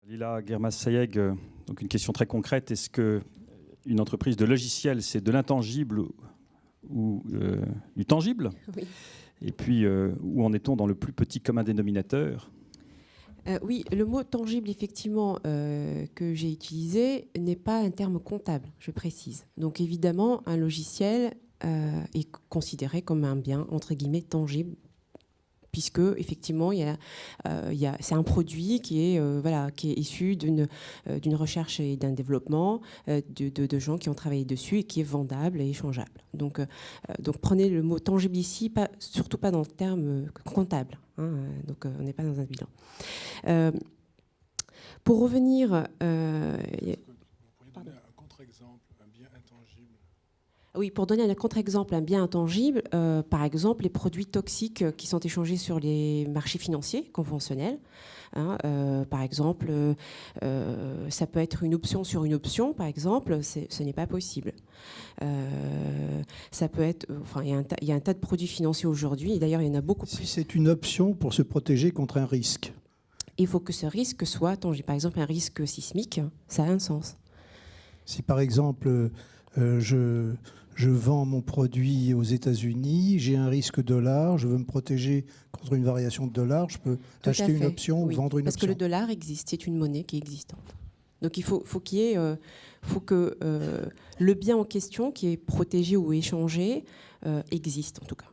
Lila Guermas-Sayeg, donc une question très concrète. Est-ce qu'une entreprise de logiciel, c'est de l'intangible ou du tangible? Oui. Et puis, où en est-on dans le plus petit commun dénominateur? Oui, le mot tangible, effectivement, que j'ai utilisé n'est pas un terme comptable, je précise. Donc évidemment, un logiciel est considéré comme un bien, entre guillemets, tangible, puisque effectivement, c'est un produit qui est issu d'une recherche et d'un développement de gens qui ont travaillé dessus et qui est vendable et échangeable. Donc prenez le mot tangible ici, surtout pas dans le terme comptable. Donc on n'est pas dans un bilan. Pour revenir... Vous pourriez donner un contre-exemple, un bien intangible? Oui, pour donner un contre-exemple, un bien intangible, par exemple, les produits toxiques qui sont échangés sur les marchés financiers conventionnels. Par exemple, ça peut être une option sur une option, par exemple, ce n'est pas possible. Ça peut être, il y a un tas de produits financiers aujourd'hui, et d'ailleurs, il y en a beaucoup plus. Si c'est une option pour se protéger contre un risque. Il faut que ce risque soit tangible. Par exemple, un risque sismique, ça a un sens. Si par exemple, je vends mon produit aux États-Unis, j'ai un risque dollar, je veux me protéger contre une variation de dollar, je peux acheter une option ou vendre une option. Parce que le dollar existe, c'est une monnaie qui est existante. Donc il faut que le bien en question qui est protégé ou échangé existe en tout cas.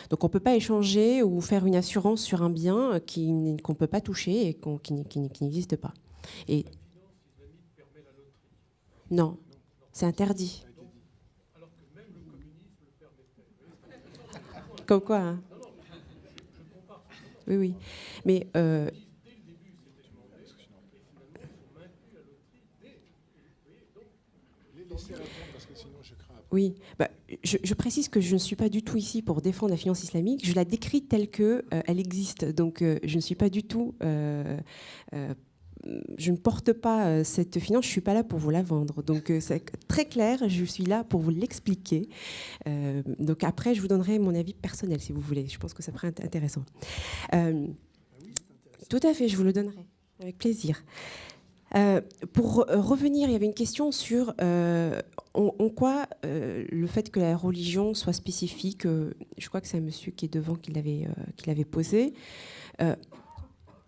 Donc on ne peut pas échanger ou faire une assurance sur un bien qu'on ne peut pas toucher et qui n'existe pas. Et non, c'est interdit. Alors que même le communisme le permettait. Comme quoi, hein. Oui, oui. Mais oui, je précise que je ne suis pas du tout ici pour défendre la finance islamique. Je la décris telle qu'elle existe. Donc, je ne suis pas du tout... je ne porte pas cette finance, je ne suis pas là pour vous la vendre. Donc, c'est très clair, je suis là pour vous l'expliquer. Donc, après, je vous donnerai mon avis personnel, si vous voulez. Je pense que ça serait intéressant. Tout à fait, je vous le donnerai, avec plaisir. Pour revenir, il y avait une question sur en quoi le fait que la religion soit spécifique, je crois que c'est un monsieur qui est devant qui l'avait posé.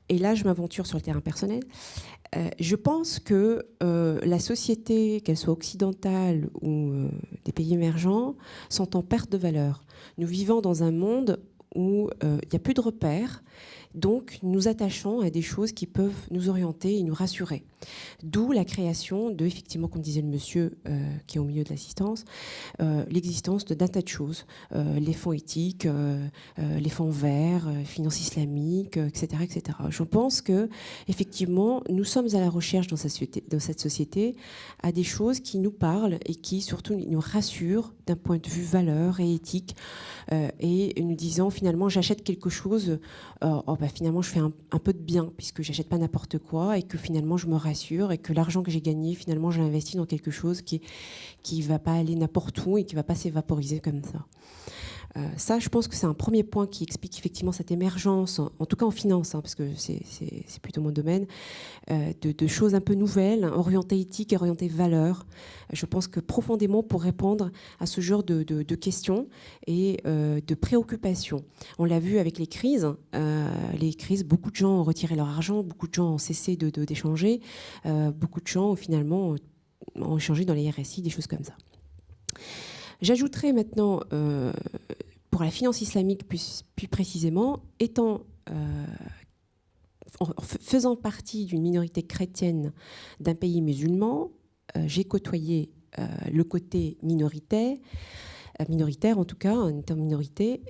Et là, je m'aventure sur le terrain personnel. Je pense que la société, qu'elle soit occidentale ou des pays émergents, sont en perte de valeur. Nous vivons dans un monde où il n'y a plus de repères. Donc, nous attachons à des choses qui peuvent nous orienter et nous rassurer. D'où la création de, effectivement, comme disait le monsieur qui est au milieu de l'assistance, l'existence d'un tas de choses. Les fonds éthiques, les fonds verts, finances islamiques, etc., etc. Je pense que, effectivement, nous sommes à la recherche dans cette société à des choses qui nous parlent et qui, surtout, nous rassurent d'un point de vue valeur et éthique. Et nous disant, finalement, j'achète quelque chose... finalement, je fais un peu de bien puisque j'achète pas n'importe quoi et que finalement, je me rassure et que l'argent que j'ai gagné, finalement, je l'investis dans quelque chose qui va pas aller n'importe où et qui va pas s'évaporiser comme ça. Ça, je pense que c'est un premier point qui explique effectivement cette émergence, en tout cas en finance, parce que c'est plutôt mon domaine, de choses un peu nouvelles, orientées éthique et orientées valeurs. Je pense que profondément pour répondre à ce genre de questions et de préoccupations. On l'a vu avec les crises. Beaucoup de gens ont retiré leur argent, beaucoup de gens ont cessé d'échanger, beaucoup de gens finalement ont échangé dans les RSI, des choses comme ça. J'ajouterai maintenant, pour la finance islamique plus précisément, faisant partie d'une minorité chrétienne d'un pays musulman, j'ai côtoyé le côté minoritaire en tout cas, en étant minorité,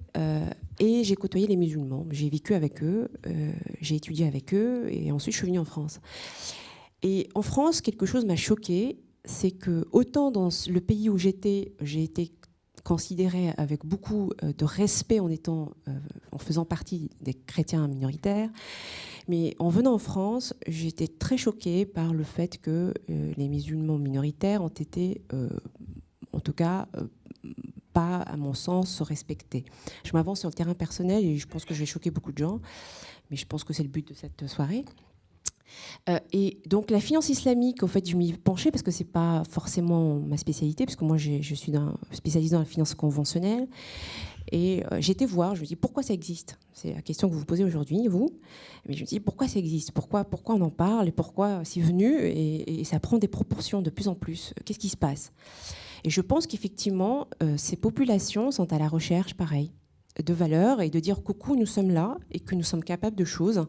et j'ai côtoyé les musulmans. J'ai vécu avec eux, j'ai étudié avec eux, et ensuite je suis venue en France. Et en France, quelque chose m'a choquée, c'est que autant dans le pays où j'ai été considérée avec beaucoup de respect en faisant partie des chrétiens minoritaires, mais en venant en France, j'étais très choquée par le fait que les musulmans minoritaires ont été, en tout cas, pas, à mon sens, respectés. Je m'avance sur le terrain personnel et je pense que je vais choquer beaucoup de gens, mais je pense que c'est le but de cette soirée. Et donc la finance islamique, au fait, je m'y penchais parce que c'est pas forcément ma spécialité, parce que moi je suis spécialisée dans la finance conventionnelle. Et j'ai été voir, je me dis pourquoi ça existe. C'est la question que vous vous posez aujourd'hui, vous. Mais je me dis pourquoi ça existe, pourquoi on en parle et pourquoi c'est venu et ça prend des proportions de plus en plus. Qu'est-ce qui se passe? Et je pense qu'effectivement, ces populations sont à la recherche, pareil, de valeurs et de dire coucou, nous sommes là et que nous sommes capables de choses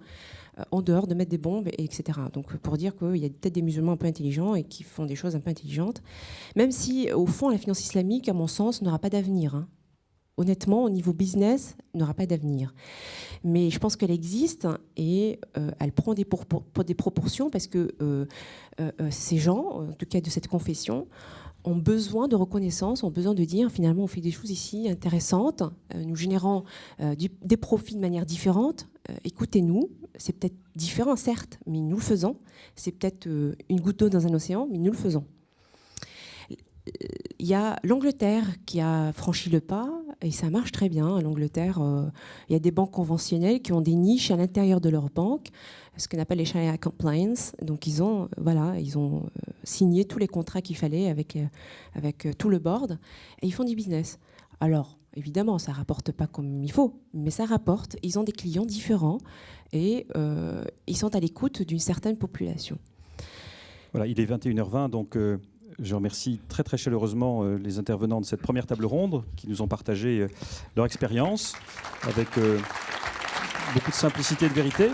en dehors de mettre des bombes, etc. Donc pour dire qu'il y a peut-être des musulmans un peu intelligents et qui font des choses un peu intelligentes, même si au fond la finance islamique, à mon sens, n'aura pas d'avenir. Hein. Honnêtement, au niveau business, n'aura pas d'avenir. Mais je pense qu'elle existe et elle prend des proportions parce que ces gens, en tout cas de cette confession, ont besoin de reconnaissance, ont besoin de dire finalement on fait des choses ici intéressantes, nous générons des profits de manière différente. Écoutez-nous, c'est peut-être différent certes, mais nous le faisons. C'est peut-être une goutte d'eau dans un océan, mais nous le faisons. Il y a l'Angleterre qui a franchi le pas et ça marche très bien. L'Angleterre, il y a des banques conventionnelles qui ont des niches à l'intérieur de leur banque, ce qu'on appelle les Sharia compliance. Donc ils ont signé tous les contrats qu'il fallait avec tout le board et ils font du business. Alors évidemment, ça rapporte pas comme il faut, mais ça rapporte. Ils ont des clients différents et ils sont à l'écoute d'une certaine population. Voilà, il est 21h20, donc je remercie très très chaleureusement les intervenants de cette première table ronde qui nous ont partagé leur expérience avec beaucoup de simplicité et de vérité.